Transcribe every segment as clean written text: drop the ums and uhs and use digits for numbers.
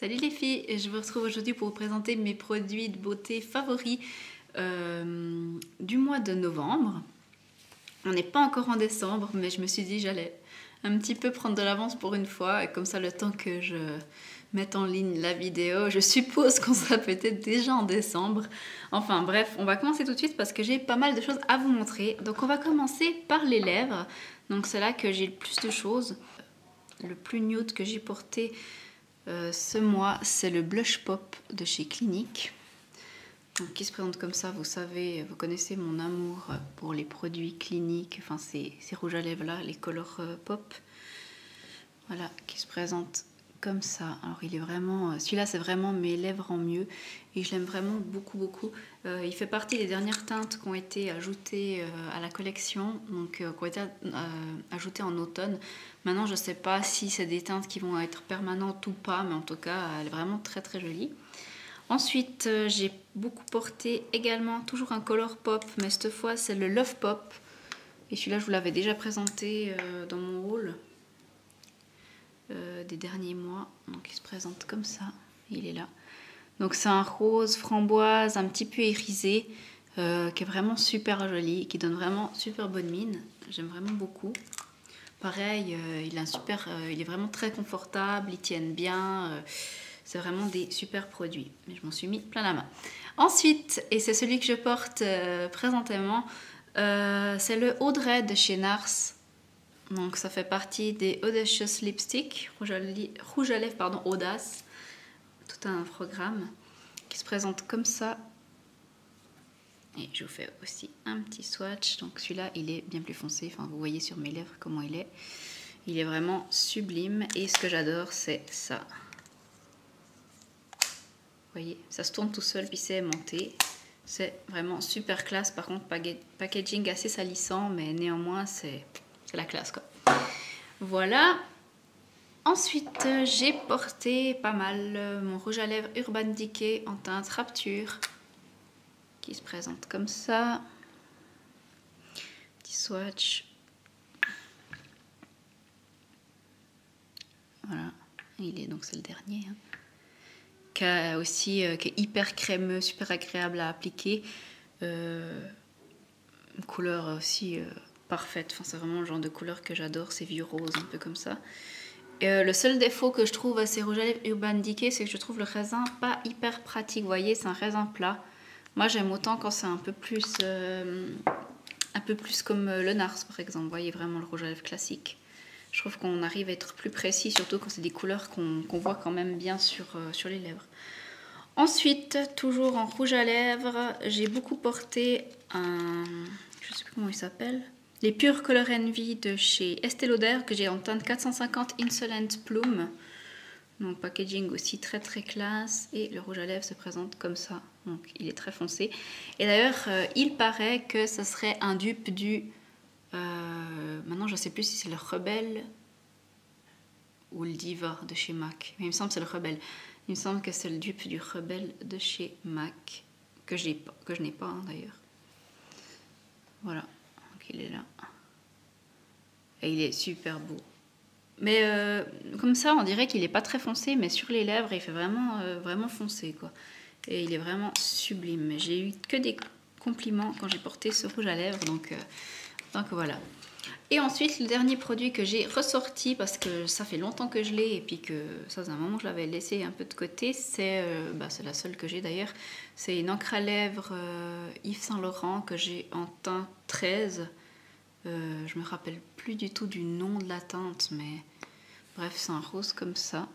Salut les filles, je vous retrouve aujourd'hui pour vous présenter mes produits de beauté favoris du mois de novembre. On n'est pas encore en décembre, mais je me suis dit j'allais un petit peu prendre de l'avance pour une fois, et comme ça le temps que je mette en ligne la vidéo, je suppose qu'on sera peut-être déjà en décembre. Enfin bref, on va commencer tout de suite parce que j'ai pas mal de choses à vous montrer. Donc on va commencer par les lèvres, donc c'est là que j'ai le plus de choses. Le plus nude que j'ai porté ce mois, c'est le Blush Pop de chez Clinique. Donc, qui se présente comme ça, vous savez, vous connaissez mon amour pour les produits Clinique, enfin ces rouges à lèvres là, les Color Pop. Voilà, qui se présente comme ça. Alors il est vraiment, celui-là c'est vraiment mes lèvres en mieux et je l'aime vraiment beaucoup. Il fait partie des dernières teintes qui ont été ajoutées à la collection, donc qui ont été ajoutées en automne. Maintenant je sais pas si c'est des teintes qui vont être permanentes ou pas, mais en tout cas elle est vraiment très jolie. Ensuite j'ai beaucoup porté également toujours un Color Pop, mais cette fois c'est le Love Pop et celui-là je vous l'avais déjà présenté dans mon haul des derniers mois. Donc il se présente comme ça, il est là. Donc c'est un rose framboise un petit peu irisé qui est vraiment super joli, qui donne vraiment super bonne mine. J'aime vraiment beaucoup. Pareil, il est vraiment très confortable, il tient bien. C'est vraiment des super produits. Mais je m'en suis mis plein la main. Ensuite, et c'est celui que je porte présentement, c'est le Audrey de chez Nars. Donc ça fait partie des Audacious Lipstick, rouge à lèvres pardon, Audace, tout un programme qui se présente comme ça. Et je vous fais aussi un petit swatch. Donc celui-là il est bien plus foncé, enfin vous voyez sur mes lèvres comment il est. Il est vraiment sublime et ce que j'adore c'est ça. Vous voyez, ça se tourne tout seul puis c'est aimanté. C'est vraiment super classe, par contre packaging assez salissant mais néanmoins c'est la classe quoi. Voilà. Ensuite j'ai porté pas mal mon rouge à lèvres Urban Decay en teinte Rapture qui se présente comme ça. Petit swatch. Voilà, donc c'est le dernier. Hein. Qui est hyper crémeux, super agréable à appliquer. Une couleur aussi parfaite. Enfin, c'est vraiment le genre de couleur que j'adore, ces vieux roses, un peu comme ça. Le seul défaut que je trouve à ces rouges à lèvres Urban Decay, c'est que je trouve le raisin pas hyper pratique. Vous voyez, c'est un raisin plat. Moi, j'aime autant quand c'est un peu plus comme le Nars, par exemple. Vous voyez, vraiment le rouge à lèvres classique. Je trouve qu'on arrive à être plus précis, surtout quand c'est des couleurs qu'on voit quand même bien sur les lèvres. Ensuite, toujours en rouge à lèvres, j'ai beaucoup porté un... je ne sais plus comment il s'appelle. Les Pure Color Envy de chez Estée Lauder, que j'ai en teinte 450 Insolent Plume. Donc packaging aussi très classe. Et le rouge à lèvres se présente comme ça. Donc il est très foncé. Et d'ailleurs, il paraît que ce serait un dupe du... maintenant je ne sais plus si c'est le Rebelle ou le Diva de chez MAC. Mais il me semble que c'est le Rebelle. Il me semble que c'est le dupe du Rebelle de chez MAC. Que je n'ai pas hein, d'ailleurs. Voilà. Donc il est là. Et il est super beau. Mais comme ça on dirait qu'il n'est pas très foncé. Mais sur les lèvres il fait vraiment foncé quoi. Et il est vraiment sublime. J'ai eu que des compliments quand j'ai porté ce rouge à lèvres. Donc voilà. Et ensuite, le dernier produit que j'ai ressorti, parce que ça fait longtemps que je l'ai, et puis que ça faisait un moment que je l'avais laissé un peu de côté, c'est la seule que j'ai d'ailleurs. C'est une encre à lèvres Yves Saint Laurent que j'ai en teinte 13. Je me rappelle plus du tout du nom de la teinte, mais bref, c'est un rose comme ça.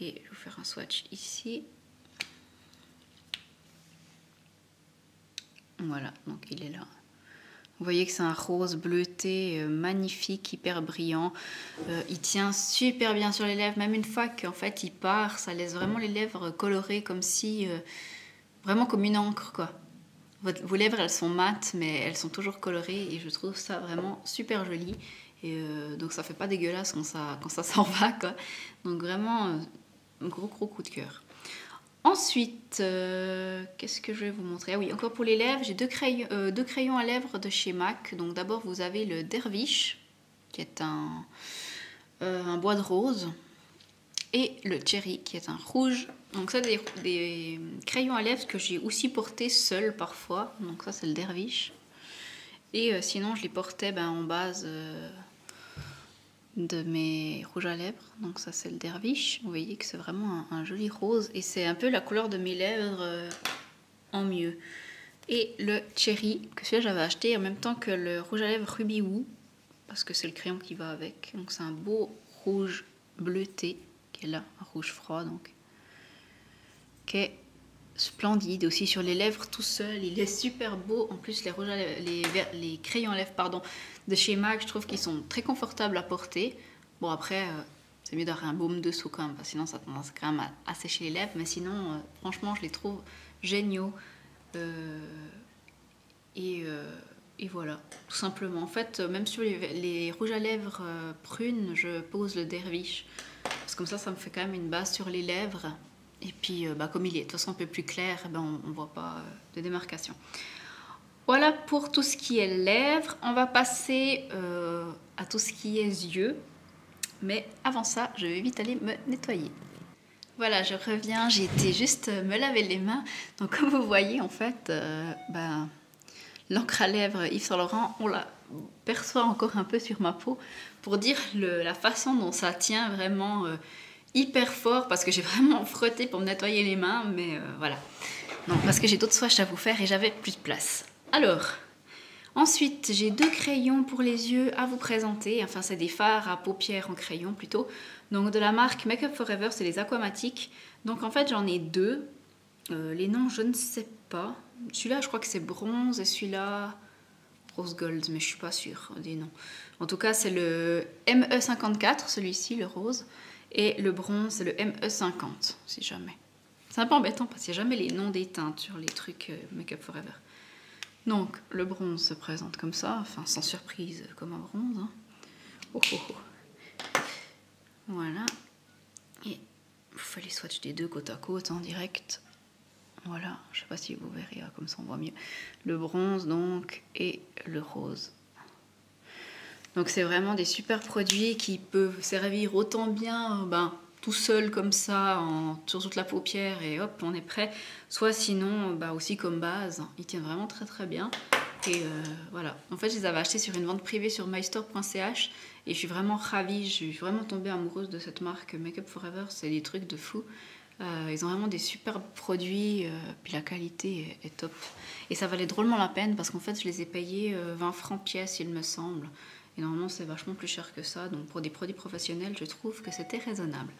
Et je vais vous faire un swatch ici. Voilà, donc il est là. Vous voyez que c'est un rose bleuté magnifique, hyper brillant. Il tient super bien sur les lèvres, même une fois qu'en fait il part, ça laisse vraiment les lèvres colorées comme si... vraiment comme une encre quoi. Vos lèvres elles sont mates mais elles sont toujours colorées et je trouve ça vraiment super joli. Et donc ça fait pas dégueulasse quand ça s'en va quoi. Donc vraiment un gros coup de cœur. Ensuite, qu'est-ce que je vais vous montrer? Ah oui, encore pour les lèvres, j'ai deux crayons à lèvres de chez MAC. Donc d'abord, vous avez le Dervish, qui est un bois de rose. et le Cherry qui est un rouge. Donc ça, des crayons à lèvres que j'ai aussi portés seul parfois. Donc ça, c'est le Dervish. Et sinon, je les portais en base de mes rouges à lèvres. Donc ça, c'est le Dervish. Vous voyez que c'est vraiment un joli rose. Et c'est un peu la couleur de mes lèvres en mieux. Et le Cherry, que celui-là, j'avais acheté en même temps que le rouge à lèvres Ruby Woo. Parce que c'est le crayon qui va avec. Donc c'est un beau rouge bleuté. Qui est là, un rouge froid donc. Qui est splendide aussi sur les lèvres tout seul, il est super beau. En plus les rouges à lèvres, les crayons à lèvres de chez MAC, je trouve qu'ils sont très confortables à porter. Bon après c'est mieux d'avoir un baume dessous quand même, parce que sinon ça a tendance quand même à sécher les lèvres, mais sinon franchement je les trouve géniaux. Et voilà, tout simplement. En fait, même sur les rouges à lèvres prunes, je pose le Dervish, parce que comme ça me fait quand même une base sur les lèvres. Et puis, comme il est de toute façon un peu plus clair, on ne voit pas de démarcation. Voilà pour tout ce qui est lèvres. On va passer à tout ce qui est yeux. Mais avant ça, je vais vite aller me nettoyer. Voilà, je reviens. J'ai été juste me laver les mains. Donc, comme vous voyez, en fait, l'encre à lèvres Yves Saint Laurent, on la perçoit encore un peu sur ma peau. Pour dire la façon dont ça tient vraiment... hyper fort, parce que j'ai vraiment frotté pour me nettoyer les mains, mais voilà. Non, parce que j'ai d'autres swatchs à vous faire et j'avais plus de place. Alors, ensuite, j'ai 2 crayons pour les yeux à vous présenter. Enfin, c'est des fards à paupières en crayon plutôt. Donc, de la marque Make Up For Ever, c'est les aquamatiques. Donc, en fait, j'en ai 2. Les noms, je ne sais pas. Celui-là, je crois que c'est bronze et celui-là, rose gold, mais je suis pas sûre des noms. En tout cas, c'est le ME54, celui-ci, le rose. Et le bronze, c'est le ME50, si jamais. C'est un peu embêtant parce qu'il n'y a jamais les noms des teintes sur les trucs Make Up For Ever. Donc, le bronze se présente comme ça, enfin, sans surprise, comme un bronze. Hein. Oh, oh, oh. Voilà. Et vous faites les swatchs des deux côte à côte en direct. Voilà, je ne sais pas si vous verrez, comme ça on voit mieux. Le bronze, donc, et le rose. Donc c'est vraiment des super produits qui peuvent servir autant bien tout seul comme ça sur toute la paupière et hop on est prêt, soit sinon aussi comme base. Ils tiennent vraiment très très bien et voilà. En fait je les avais achetés sur une vente privée sur mystore.ch et je suis vraiment ravie, je suis vraiment tombée amoureuse de cette marque Make Up For Ever, c'est des trucs de fou. Ils ont vraiment des superbes produits, puis la qualité est top. Et ça valait drôlement la peine parce qu'en fait je les ai payés 20 francs pièce il me semble. Et normalement, c'est vachement plus cher que ça. Donc, pour des produits professionnels, je trouve que c'était raisonnable.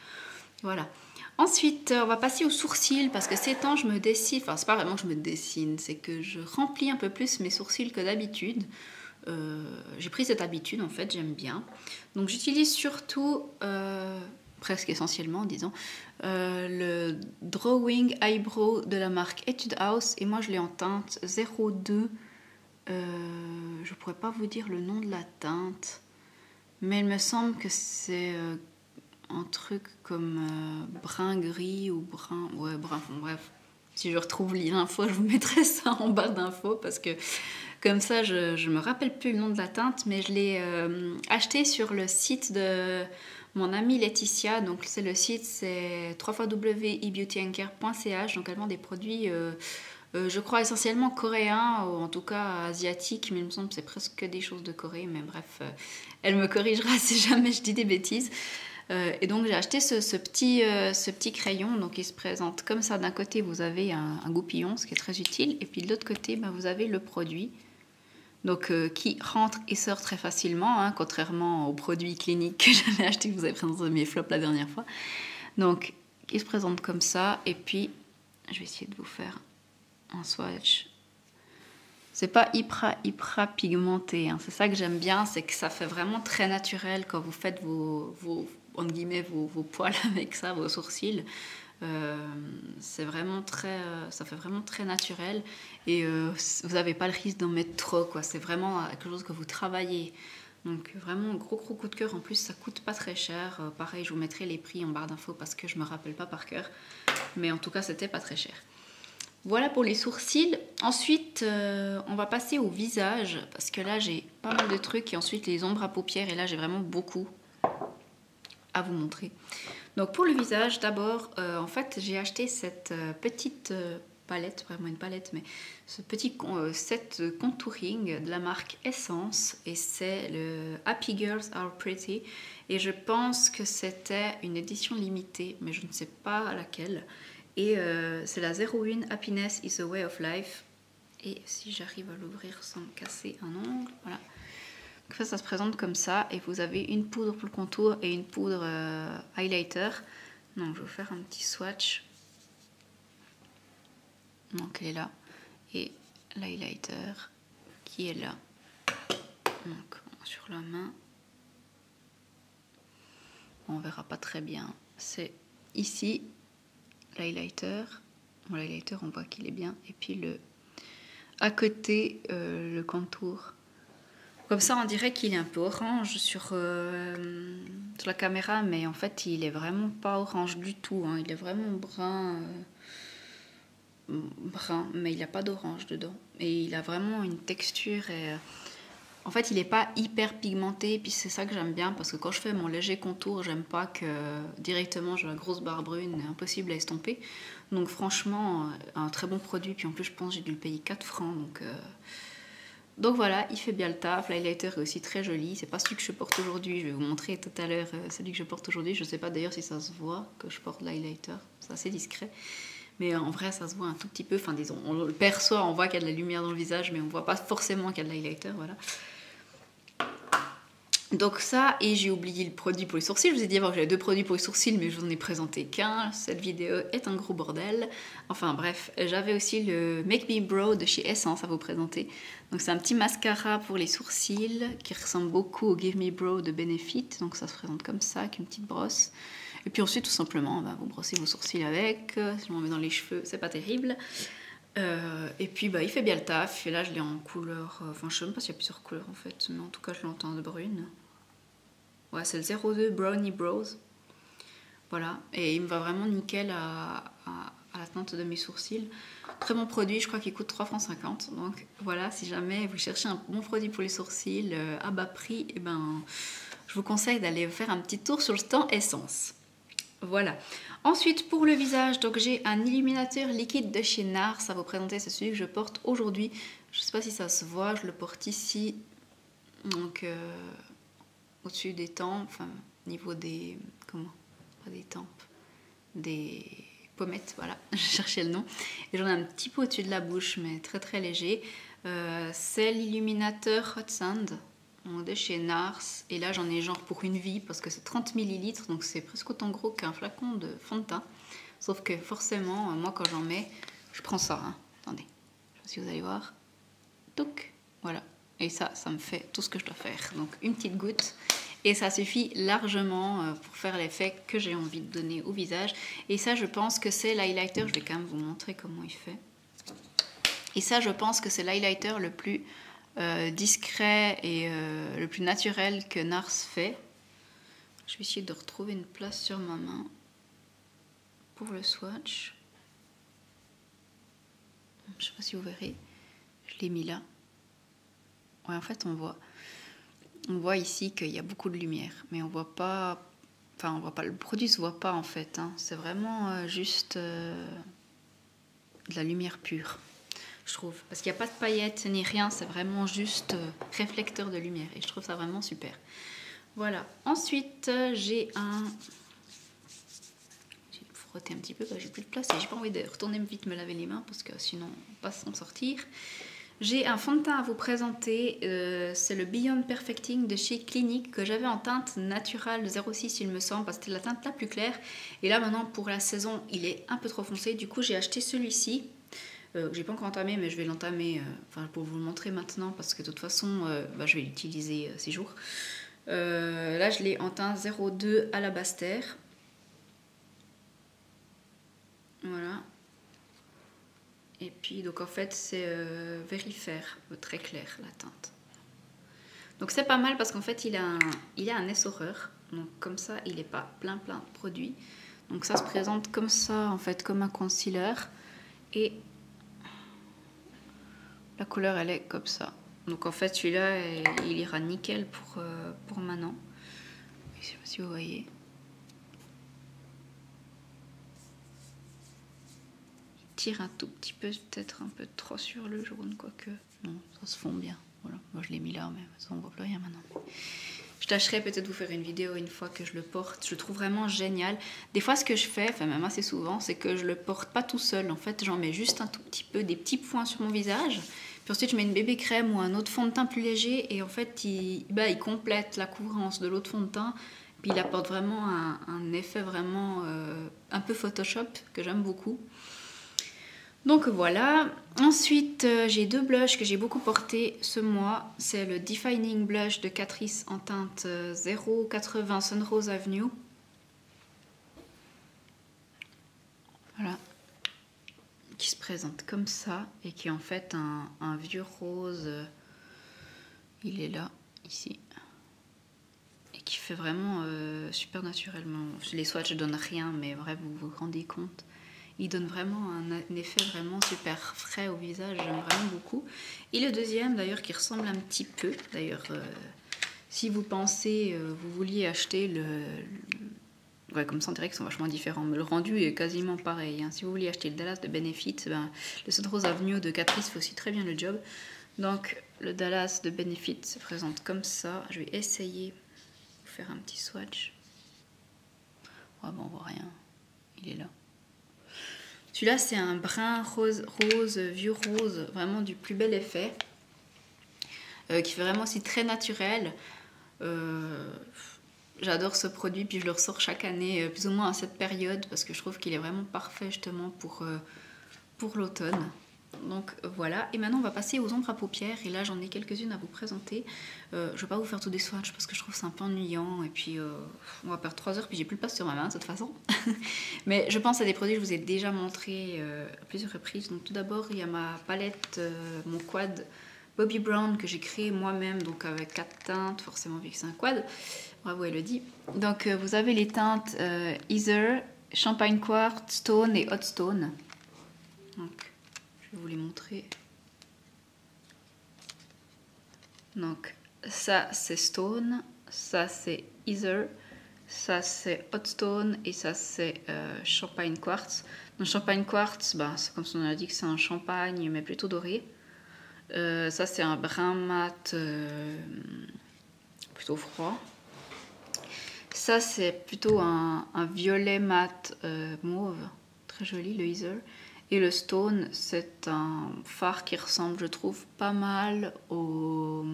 Voilà. Ensuite, on va passer aux sourcils parce que ces temps, je me dessine. Enfin, c'est pas vraiment que je me dessine, c'est que je remplis un peu plus mes sourcils que d'habitude. J'ai pris cette habitude, en fait, j'aime bien. Donc, j'utilise surtout, presque essentiellement, disons, le Drawing Eyebrow de la marque Etude House. Et moi, je l'ai en teinte 02. Je pourrais pas vous dire le nom de la teinte, mais il me semble que c'est un truc comme brun gris ou brun, ouais brun, bref, si je retrouve l'info je vous mettrai ça en barre d'infos parce que comme ça je me rappelle plus le nom de la teinte, mais je l'ai acheté sur le site de mon amie Laetitia. Donc c'est le site, c'est www.ebeautyandcare.ch, donc elle vend des produits je crois essentiellement coréens, ou en tout cas asiatiques, mais il me semble que c'est presque des choses de Corée, mais bref, elle me corrigera si jamais je dis des bêtises. Et donc j'ai acheté ce petit crayon, donc il se présente comme ça. D'un côté vous avez un goupillon, ce qui est très utile, et puis de l'autre côté vous avez le produit, donc qui rentre et sort très facilement, hein, contrairement aux produits cliniques que j'avais acheté, que vous avez présenté mes flops la dernière fois. Donc il se présente comme ça, et puis je vais essayer de vous faire un swatch. C'est pas hyper pigmenté, hein. C'est ça que j'aime bien, c'est que ça fait vraiment très naturel quand vous faites vos poils avec ça, vos sourcils. C'est vraiment très, ça fait vraiment très naturel et vous n'avez pas le risque d'en mettre trop, quoi. C'est vraiment quelque chose que vous travaillez. Donc vraiment gros coup de cœur. En plus ça coûte pas très cher. Pareil, je vous mettrai les prix en barre d'infos parce que je me rappelle pas par cœur. Mais en tout cas c'était pas très cher. Voilà pour les sourcils. Ensuite, on va passer au visage parce que là, j'ai pas mal de trucs. Et ensuite, les ombres à paupières. Et là, j'ai vraiment beaucoup à vous montrer. Donc pour le visage, d'abord, en fait, j'ai acheté cette petite palette, vraiment une palette, mais ce petit set contouring de la marque Essence, et c'est le Happy Girls Are Pretty, et je pense que c'était une édition limitée, mais je ne sais pas laquelle, et c'est la 01 Happiness is a Way of Life, et si j'arrive à l'ouvrir sans me casser un ongle, voilà. Donc ça se présente comme ça, et vous avez une poudre pour le contour et une poudre highlighter. Donc je vais vous faire un petit swatch. Donc elle est là, et l'highlighter qui est là. Donc sur la main, on verra pas très bien. C'est ici l'highlighter. Bon, l'highlighter on voit qu'il est bien, et puis à côté le contour. Comme ça, on dirait qu'il est un peu orange sur la caméra, mais en fait, il est vraiment pas orange du tout. Hein. Il est vraiment brun, mais il n'y a pas d'orange dedans. Et il a vraiment une texture. Et, en fait, il n'est pas hyper pigmenté. Puis c'est ça que j'aime bien, parce que quand je fais mon léger contour, j'aime pas que directement j'ai la grosse barre brune, impossible à estomper. Donc franchement, un très bon produit. Puis en plus, je pense que j'ai dû le payer 4 francs. Donc voilà, il fait bien le taf. L'highlighter est aussi très joli. C'est pas celui que je porte aujourd'hui. Je vais vous montrer tout à l'heure celui que je porte aujourd'hui. Je sais pas d'ailleurs si ça se voit que je porte l'highlighter. C'est assez discret. Mais en vrai, ça se voit un tout petit peu. Enfin, disons, on le perçoit, on voit qu'il y a de la lumière dans le visage, mais on voit pas forcément qu'il y a de l'highlighter. Voilà. Donc ça, et j'ai oublié le produit pour les sourcils. Je vous ai dit avant que j'avais 2 produits pour les sourcils, mais je vous en ai présenté qu'un. Cette vidéo est un gros bordel. Enfin bref, j'avais aussi le Make Me Brow de chez Essence à vous présenter. Donc c'est un petit mascara pour les sourcils qui ressemble beaucoup au Give Me Brow de Benefit. Donc ça se présente comme ça, avec une petite brosse. Et puis ensuite, tout simplement, vous brossez vos sourcils avec. Si je m'en mets dans les cheveux, c'est pas terrible. Et puis il fait bien le taf. Et là, je l'ai en couleur... Enfin, je sais même pas s'il y a plusieurs couleurs en fait, mais en tout cas, je l'entends de brune. Ouais, c'est le 02 Brownie Brows. Voilà, et il me va vraiment nickel à la teinte de mes sourcils. Très bon produit, je crois qu'il coûte 3,50 francs. Donc voilà, si jamais vous cherchez un bon produit pour les sourcils à bas prix, je vous conseille d'aller faire un petit tour sur le stand Essence. Voilà. Ensuite, pour le visage, donc j'ai un illuminateur liquide de chez NARS à vous présenter. C'est celui que je porte aujourd'hui. Je ne sais pas si ça se voit, je le porte ici. Donc... au-dessus des tempes, enfin au niveau des... comment? Pas des tempes, des pommettes, voilà, je cherchais le nom. Et j'en ai un petit peu au-dessus de la bouche, mais très très léger. C'est l'illuminateur Hot Sand de chez NARS. Et là j'en ai genre pour une vie, parce que c'est 30 ml, donc c'est presque autant gros qu'un flacon de fond de teint. Sauf que forcément, moi quand j'en mets, je prends ça. Hein. Attendez, je sais pas si vous allez voir. Donc, voilà. Et ça me fait tout ce que je dois faire. Donc une petite goutte. Et ça suffit largement pour faire l'effet que j'ai envie de donner au visage. Et ça, je pense que c'est l'highlighter. Je vais quand même vous montrer comment il fait. Et ça, je pense que c'est l'highlighter le plus discret et le plus naturel que NARS fait. Je vais essayer de retrouver une place sur ma main pour le swatch. Je ne sais pas si vous verrez. Je l'ai mis là. Ouais, en fait, on voit ici qu'il y a beaucoup de lumière, mais on voit pas, enfin, on voit pas, le produit se voit pas en fait, hein. C'est vraiment juste de la lumière pure, je trouve, parce qu'il n'y a pas de paillettes ni rien, c'est vraiment juste réflecteur de lumière, et je trouve ça vraiment super. Voilà. Ensuite, j'ai frotter un petit peu, j'ai plus de place et j'ai pas envie de retourner vite me laver les mains parce que sinon on va s'en sortir. J'ai un fond de teint à vous présenter, c'est le Beyond Perfecting de chez Clinique que j'avais en teinte naturelle 06 il me semble, parce que c'était la teinte la plus claire. Et là maintenant pour la saison il est un peu trop foncé, du coup j'ai acheté celui-ci. J'ai pas encore entamé mais je vais l'entamer pour vous le montrer maintenant parce que de toute façon je vais l'utiliser 6 jours. Là je l'ai en teinte 02 Alabaster. Voilà. Et puis, donc en fait, c'est Vérifaire, très clair, la teinte. Donc c'est pas mal parce qu'en fait, il a un essoreur. Donc comme ça, il n'est pas plein de produits. Donc ça se présente comme ça, en fait, comme un concealer. Et la couleur, elle est comme ça. Donc en fait, celui-là, il ira nickel pour maintenant. Je ne sais pas si vous voyez. tire un tout petit peu, peut-être un peu trop sur le jaune, quoique non, ça se fond bien. Voilà, moi je l'ai mis là, mais ça on voit plus rien maintenant. Je tâcherai peut-être vous faire une vidéo une fois que je le porte. Je le trouve vraiment génial. Des fois, ce que je fais, enfin même assez souvent, c'est que je le porte pas tout seul. En fait, j'en mets juste un tout petit peu, des petits points sur mon visage. Puis ensuite, je mets une bébé crème ou un autre fond de teint plus léger. Et en fait, il complète la couvrance de l'autre fond de teint. Puis il apporte vraiment un effet vraiment un peu Photoshop que j'aime beaucoup. Donc voilà. Ensuite, j'ai deux blushs que j'ai beaucoup portés ce mois. C'est le Defining Blush de Catrice en teinte 080 Sunrose Avenue. Voilà. Qui se présente comme ça et qui est en fait un vieux rose. Il est là, ici. Et qui fait vraiment super naturellement. Les swatchs ne donnent rien, mais bref, vous vous rendez compte. Il donne vraiment un effet vraiment super frais au visage, j'aime vraiment beaucoup. Et le deuxième d'ailleurs qui ressemble un petit peu, d'ailleurs si vous pensez, vous vouliez acheter ouais, comme ça on dirait qu'ils sont vachement différents, mais le rendu est quasiment pareil. Hein. Si vous vouliez acheter le Dallas de Benefit, le Sunrose Avenue de Catrice fait aussi très bien le job. Donc le Dallas de Benefit se présente comme ça. Je vais essayer de vous faire un petit swatch. Oh, bon, on voit rien, il est là. Celui-là, c'est un brun rose, vieux rose, vraiment du plus bel effet, qui fait vraiment aussi très naturel. J'adore ce produit, puis je le ressors chaque année, plus ou moins à cette période, parce que je trouve qu'il est vraiment parfait justement pour l'automne. Donc voilà, et maintenant on va passer aux ombres à paupières, et là j'en ai quelques-unes à vous présenter. Je ne vais pas vous faire tous des swatchs parce que je trouve ça un peu ennuyant, et puis on va perdre 3 heures, puis j'ai plus de place sur ma main de toute façon. Mais je pense à des produits que je vous ai déjà montrés à plusieurs reprises. Donc tout d'abord il y a ma palette, mon quad Bobbi Brown que j'ai créé moi-même, donc avec 4 teintes, forcément vu que c'est un quad. Bravo Elodie. Donc vous avez les teintes Ether, Champagne Quartz, Stone et Hot Stone. Donc je vais vous les montrer. Donc ça c'est Stone, ça c'est Ether, ça c'est Hot Stone et ça c'est Champagne Quartz. Donc Champagne Quartz, c'est comme son nom l'indique, c'est un champagne mais plutôt doré. Ça c'est un brun mat plutôt froid. Ça c'est plutôt un violet mat mauve, très joli le Ether. Et le Stone, c'est un fard qui ressemble, je trouve, pas mal au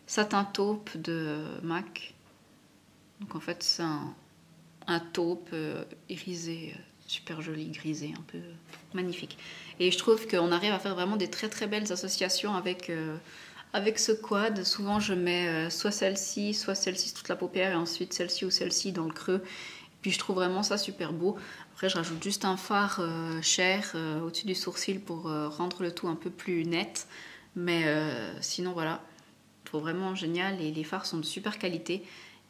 satin taupe de MAC. Donc en fait, c'est un taupe irisé, super joli, grisé, un peu magnifique. Et je trouve qu'on arrive à faire vraiment des très très belles associations avec ce quad. Souvent, je mets soit celle-ci toute la paupière, et ensuite celle-ci ou celle-ci dans le creux. Puis je trouve vraiment ça super beau. Après, je rajoute juste un fard cher au-dessus du sourcil pour rendre le tout un peu plus net. Mais sinon, voilà, je trouve vraiment génial. Et les fards sont de super qualité.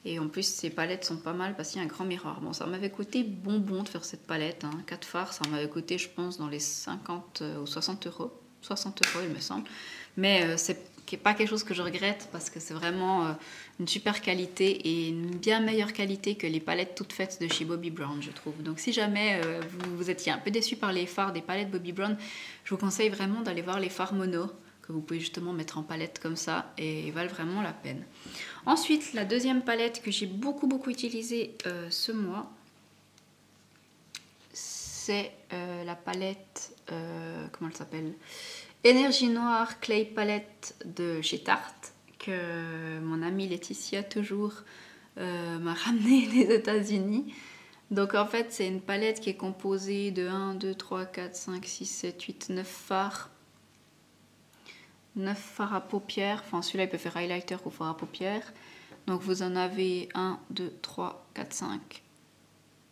Et en plus, ces palettes sont pas mal parce qu'il y a un grand miroir. Bon, ça m'avait coûté bonbon de faire cette palette. 4 fards, ça m'avait coûté, je pense, dans les 50 ou 60 euros. 60 euros, il me semble. Mais c'est pas quelque chose que je regrette parce que c'est vraiment une super qualité et une bien meilleure qualité que les palettes toutes faites de chez Bobbi Brown, je trouve. Donc si jamais vous étiez un peu déçu par les fards des palettes Bobbi Brown, je vous conseille vraiment d'aller voir les fards mono que vous pouvez justement mettre en palette comme ça et ils valent vraiment la peine. Ensuite, la deuxième palette que j'ai beaucoup utilisée ce mois, c'est la palette, comment elle s'appelle ? Énergie Noire Clay Palette de chez Tarte, que mon amie Laetitia toujours m'a ramené des États-Unis. Donc en fait, c'est une palette qui est composée de 1, 2, 3, 4, 5, 6, 7, 8, 9 fards. 9 fards à paupières. Enfin, celui-là, il peut faire highlighter ou fard à paupières. Donc vous en avez 1, 2, 3, 4, 5.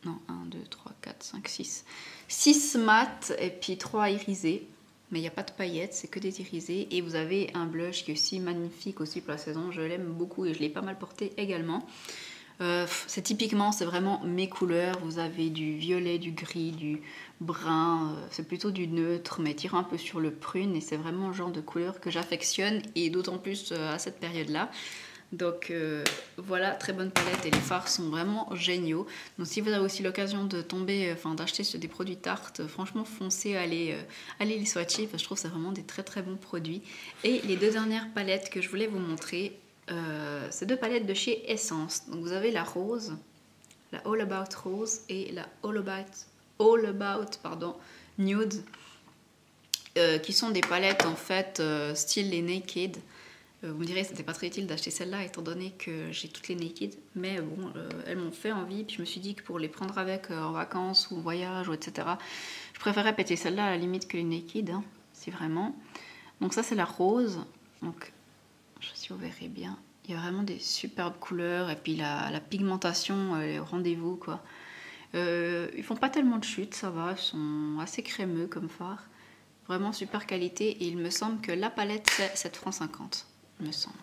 Non, 1, 2, 3, 4, 5, 6. 6 mat et puis 3 irisés. Mais il n'y a pas de paillettes, c'est que des irisés. Et vous avez un blush qui est aussi magnifique aussi pour la saison. Je l'aime beaucoup et je l'ai pas mal porté également. C'est typiquement, c'est vraiment mes couleurs. Vous avez du violet, du gris, du brun. C'est plutôt du neutre, mais tirant un peu sur le prune. Et c'est vraiment le genre de couleur que j'affectionne. Et d'autant plus à cette période-là. Donc voilà, très bonne palette et les fards sont vraiment géniaux. Donc si vous avez aussi l'occasion de tomber, d'acheter sur des produits Tarte, franchement foncez, allez les swatcher parce que je trouve que c'est vraiment des très très bons produits. Et les deux dernières palettes que je voulais vous montrer, c'est deux palettes de chez Essence. Donc vous avez la rose, la All About Rose et la All About Nude, qui sont des palettes en fait style les Naked. Vous me direz, c'était pas très utile d'acheter celle-là étant donné que j'ai toutes les Naked, mais bon, elles m'ont fait envie. Puis je me suis dit que pour les prendre avec en vacances ou en voyage ou etc., je préférais péter celle-là à la limite que les Naked, hein, si vraiment. Donc ça c'est la rose. Donc je sais si vous verrez bien. Il y a vraiment des superbes couleurs et puis la pigmentation est au rendez-vous quoi. Ils font pas tellement de chute, ça va, ils sont assez crémeux comme fard. Vraiment super qualité et il me semble que la palette c'est 7,50 €. Il me semble.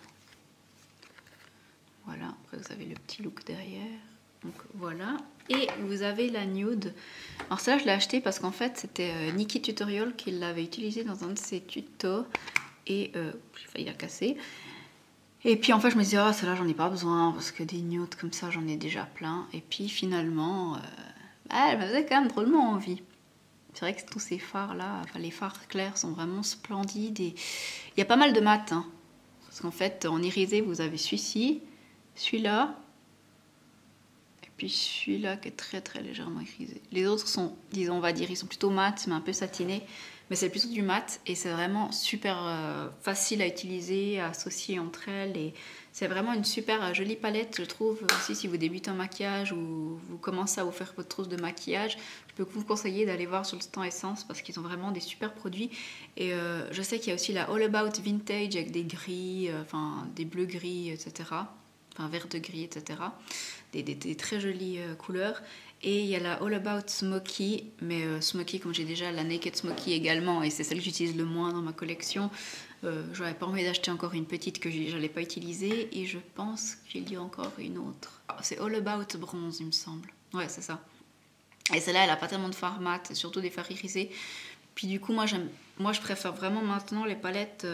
Voilà, après vous avez le petit look derrière. Donc voilà. Et vous avez la nude. Alors ça je l'ai acheté parce qu'en fait c'était Nikki Tutorial qui l'avait utilisé dans un de ses tutos. Et j'ai failli la casser. Et puis en fait je me suis dit, oh celle-là j'en ai pas besoin parce que des nudes comme ça j'en ai déjà plein. Et puis finalement, elle me faisait quand même drôlement envie. C'est vrai que tous ces fards là, les fards clairs sont vraiment splendides. Et il y a pas mal de mat, hein. Parce qu'en fait, en irisé, vous avez celui-ci, celui-là, et puis celui-là qui est très très légèrement irisé. Les autres sont, disons, on va dire, ils sont plutôt mat, mais un peu satinés. Mais c'est plutôt du mat et c'est vraiment super facile à utiliser, à associer entre elles. Et c'est vraiment une super jolie palette, je trouve. Aussi, si vous débutez en maquillage ou vous commencez à vous faire votre trousse de maquillage, je peux vous conseiller d'aller voir sur le stand Essence parce qu'ils ont vraiment des super produits. Et je sais qu'il y a aussi la All About Vintage avec des gris, des bleus gris, etc. Enfin, vert de gris, etc. Des très jolies couleurs. Et il y a la All About Smoky, mais Smoky, comme j'ai déjà la Naked Smoky également, et c'est celle que j'utilise le moins dans ma collection, j'aurais pas envie d'acheter encore une petite que je n'allais pas utiliser, et je pense qu'il y a encore une autre. C'est All About Bronze, il me semble. Ouais, c'est ça. Et celle-là, elle a pas tellement de fard mat, surtout des fards irisés. Puis du coup, moi je préfère vraiment maintenant les palettes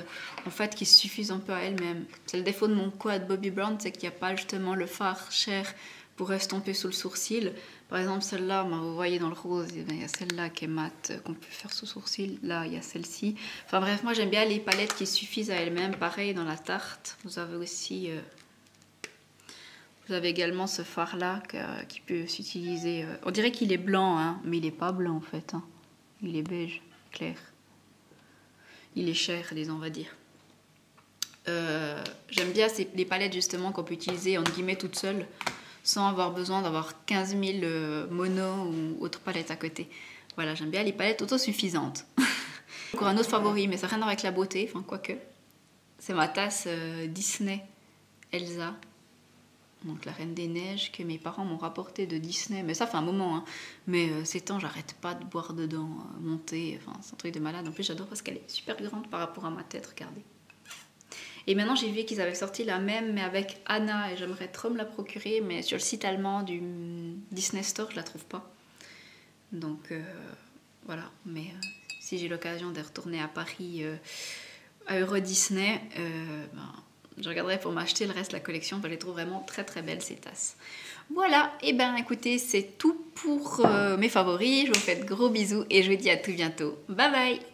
en fait qui suffisent un peu à elles-mêmes. C'est le défaut de mon code Bobbi Brown, c'est qu'il n'y a pas justement le fard cher pour estomper sous le sourcil. Par exemple, celle-là, vous voyez dans le rose, il y a celle-là qui est mat, qu'on peut faire sous sourcil. Là, il y a celle-ci. Enfin bref, moi j'aime bien les palettes qui suffisent à elles-mêmes. Pareil dans la Tarte, vous avez aussi... vous avez également ce fard-là qui peut s'utiliser... on dirait qu'il est blanc, hein, mais il n'est pas blanc en fait. Hein. Il est beige, clair. Il est cher, disons, on va dire. J'aime bien les palettes justement qu'on peut utiliser entre guillemets toutes seules, sans avoir besoin d'avoir 15 000 monos ou autres palettes à côté. Voilà, j'aime bien les palettes autosuffisantes. Encore un autre favori, mais ça n'a rien à voir avec la beauté, enfin quoique. C'est ma tasse Disney Elsa, donc la Reine des Neiges, que mes parents m'ont rapporté de Disney. Mais ça fait un moment, hein. Mais ces temps, j'arrête pas de boire dedans, monter, enfin c'est un truc de malade. En plus, j'adore parce qu'elle est super grande par rapport à ma tête, regardez. Et maintenant j'ai vu qu'ils avaient sorti la même mais avec Anna et j'aimerais trop me la procurer, mais sur le site allemand du Disney Store je la trouve pas. Donc voilà, mais si j'ai l'occasion de retourner à Paris à Euro Disney, je regarderai pour m'acheter le reste de la collection, je les trouve vraiment très très belles ces tasses. Voilà, et ben écoutez, c'est tout pour mes favoris, je vous fais de gros bisous et je vous dis à tout bientôt. Bye bye!